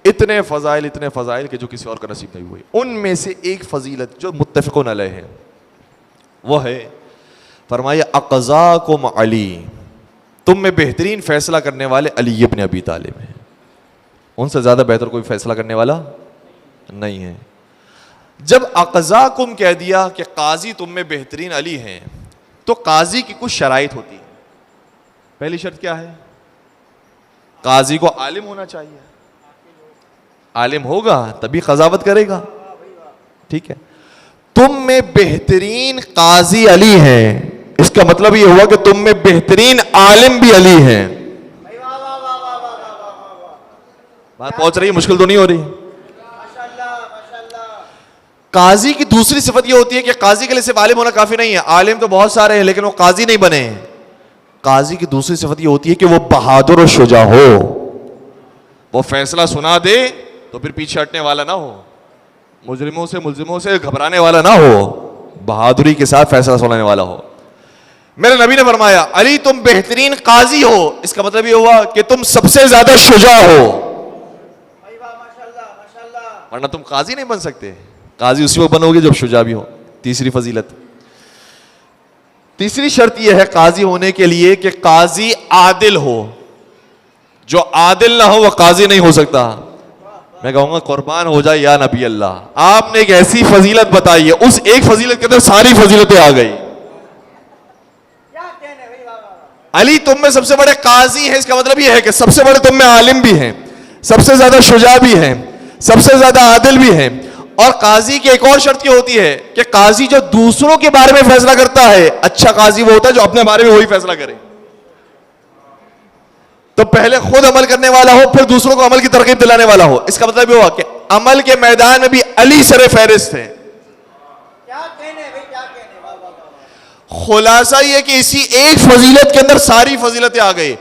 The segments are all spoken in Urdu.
اتنے فضائل کہ جو کسی اور کا نصیب نہیں ہوئے. ان میں سے ایک فضیلت جو متفقون علیہ ہے وہ ہے فرمایا اقضاکم علی, تم میں بہترین فیصلہ کرنے والے علی ابن ابی طالب ہیں. ان سے زیادہ بہتر کوئی فیصلہ کرنے والا نہیں ہے. جب اقضاکم کہہ دیا کہ قاضی تم میں بہترین علی ہیں, تو قاضی کی کچھ شرائط ہوتی ہیں. پہلی شرط کیا ہے؟ قاضی کو عالم ہونا چاہیے, عالم ہوگا تبھی قضاوت کرے گا. ٹھیک ہے, تم میں بہترین قاضی علی ہیں, اس کا مطلب یہ ہوا کہ تم میں بہترین عالم بھی علی ہیں. بات پہنچ رہی ہے؟ مشکل تو نہیں ہو رہی؟ قاضی کی دوسری صفت یہ ہوتی ہے کہ قاضی کے لیے صرف عالم ہونا کافی نہیں ہے. عالم تو بہت سارے ہیں لیکن وہ قاضی نہیں بنے. قاضی کی دوسری صفت یہ ہوتی ہے کہ وہ بہادر و شجاع ہو, وہ فیصلہ سنا دے تو پھر پیچھے ہٹنے والا نہ ہو, ملزموں سے گھبرانے والا نہ ہو, بہادری کے ساتھ فیصلہ سنانے والا ہو. میرے نبی نے فرمایا علی تم بہترین قاضی ہو, اس کا مطلب یہ ہوا کہ تم سب سے زیادہ شجاع ہو, ورنہ تم قاضی نہیں بن سکتے. قاضی اسی وقت بنو گے جب شجاع بھی ہو. تیسری فضیلت, تیسری شرط یہ ہے قاضی ہونے کے لیے کہ قاضی عادل ہو. جو عادل نہ ہو وہ قاضی نہیں ہو سکتا. میں کہوں گا قربان ہو جائے یا نبی اللہ, آپ نے ایک ایسی فضیلت بتائی ہے, اس ایک فضیلت کے اندر ساری فضیلتیں آ گئی. علی تم میں سب سے بڑے قاضی ہیں, اس کا مطلب یہ ہے کہ سب سے بڑے تم میں عالم بھی ہیں, سب سے زیادہ شجاع بھی ہیں, سب سے زیادہ عادل بھی ہیں. اور قاضی کی ایک اور شرط یہ ہوتی ہے کہ قاضی جو دوسروں کے بارے میں فیصلہ کرتا ہے, اچھا قاضی وہ ہوتا ہے جو اپنے بارے میں وہی فیصلہ کرے. تو پہلے خود عمل کرنے والا ہو, پھر دوسروں کو عمل کی ترغیب دلانے والا ہو. اس کا مطلب یہ ہوا کہ عمل کے میدان میں بھی علی سر فہرست ہے. خلاصہ یہ کہ اسی ایک فضیلت کے اندر ساری فضیلتیں آ گئی.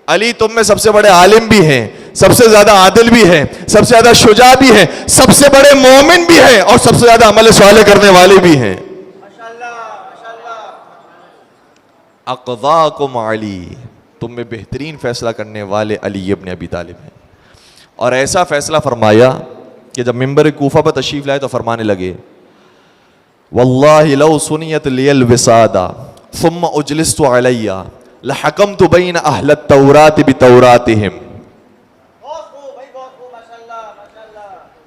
علی تم میں سب سے بڑے عالم بھی ہیں, سب سے زیادہ عادل بھی ہیں, سب سے زیادہ شجاع بھی ہیں, سب سے بڑے مومن بھی ہیں, اور سب سے زیادہ عمل صالح کرنے والے بھی ہیں. اقضاکم علی, تم میں بہترین فیصلہ کرنے والے علی ابن ابی طالب ہیں. اور ایسا فیصلہ فرمایا کہ جب منبر کوفہ پر تشریف لائے تو فرمانے لگے واللہ لو سنیت لی الوسادہ ثم اجلست علی لحکمت بین اہل التوراۃ بتوراتہم.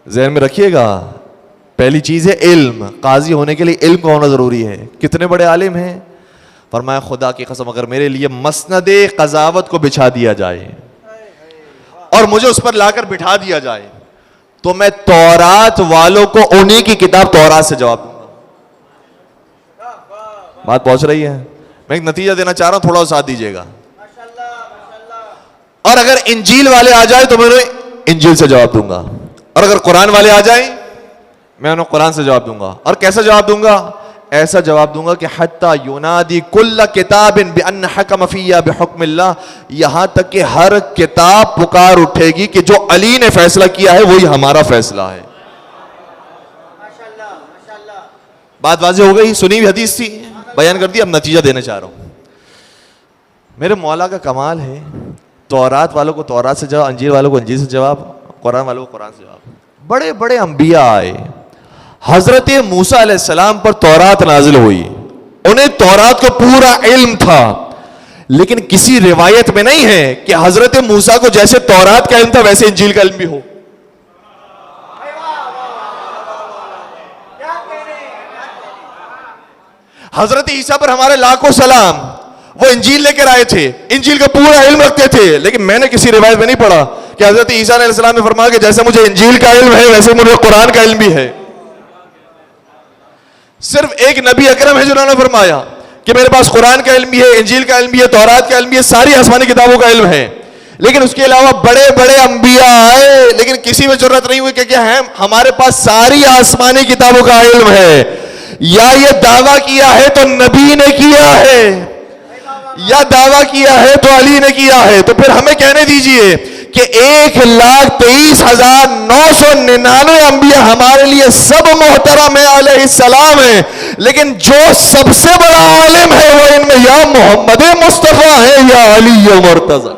ذہن میں رکھیے گا, پہلی چیز ہے علم. قاضی ہونے کے لیے علم کا ہونا ضروری ہے. کتنے بڑے عالم ہیں؟ فرمایا خدا کی قسم اگر میرے لیے مسند قضاوت کو بچھا دیا جائے اور مجھے اس پر لا کر بٹھا دیا جائے تو میں تورات والوں کو انہی کی کتاب تورات سے جواب دوں گا. بات پہنچ رہی ہے؟ میں ایک نتیجہ دینا چاہ رہا ہوں, تھوڑا ساتھ دیجیے گا. اور اگر انجیل والے آ جائے تو میں انہیں انجیل سے جواب دوں گا, اور اگر قرآن والے آ جائیں میں انہیں قرآن سے جواب دوں گا. اور کیسا جواب دوں گا؟ ایسا جواب دوں گا کہ حتی ینادی کل کتاب بان حکم فیہ بحکم اللہ, یہاں تک کہ ہر کتاب پکار اٹھے گی کہ جو علی نے فیصلہ کیا ہے وہی ہمارا فیصلہ ہے. بات واضح ہو گئی؟ سنی ہوئی حدیث تھی, بیان کر دی, اب نتیجہ دینا چاہ رہا ہوں. میرے مولا کا کمال ہے, تورات والوں کو تورات سے جواب, انجیل والوں کو انجیل سے جواب, قرآن والوں کو قرآن سے جواب. بڑے بڑے انبیاء آئے, حضرت موسیٰ علیہ السلام پر تورات نازل ہوئی, انہیں تورات کو پورا علم تھا, لیکن کسی روایت میں نہیں ہے کہ حضرت موسیٰ کو جیسے تورات کا علم تھا ویسے انجیل کا علم بھی ہو. حضرت عیسیٰ پر ہمارے لاکھوں سلام, وہ انجیل لے کر آئے تھے, انجیل کا پورا علم رکھتے تھے, لیکن میں نے کسی روایت میں نہیں پڑھا کہ حضرت عیسیٰ علیہ السلام نے فرمایا کہ جیسے مجھے انجیل کا علم ہے ویسے مجھے قرآن کا علم بھی ہے. صرف ایک نبی اکرم ہے جنہوں نے فرمایا کہ میرے پاس قرآن کا علم بھی ہے, انجیل کا علم بھی ہے, تورات کا علم بھی ہے, ساری آسمانی کتابوں کا علم ہے. لیکن اس کے علاوہ بڑے بڑے انبیاء آئے, لیکن کسی میں ضرورت نہیں ہوئی کہ کیا ہے ہمارے پاس ساری آسمانی کتابوں کا علم ہے. یا یہ دعویٰ کیا ہے تو نبی نے کیا ہے, یا دعویٰ کیا ہے تو علی نے کیا ہے. تو پھر ہمیں کہنے دیجئے کہ 1,23,999 انبیاء ہمارے لیے سب محترم علیہ السلام ہیں, لیکن جو سب سے بڑا عالم ہے وہ ان میں یا محمد مصطفیٰ ہے یا علی مرتضیٰ.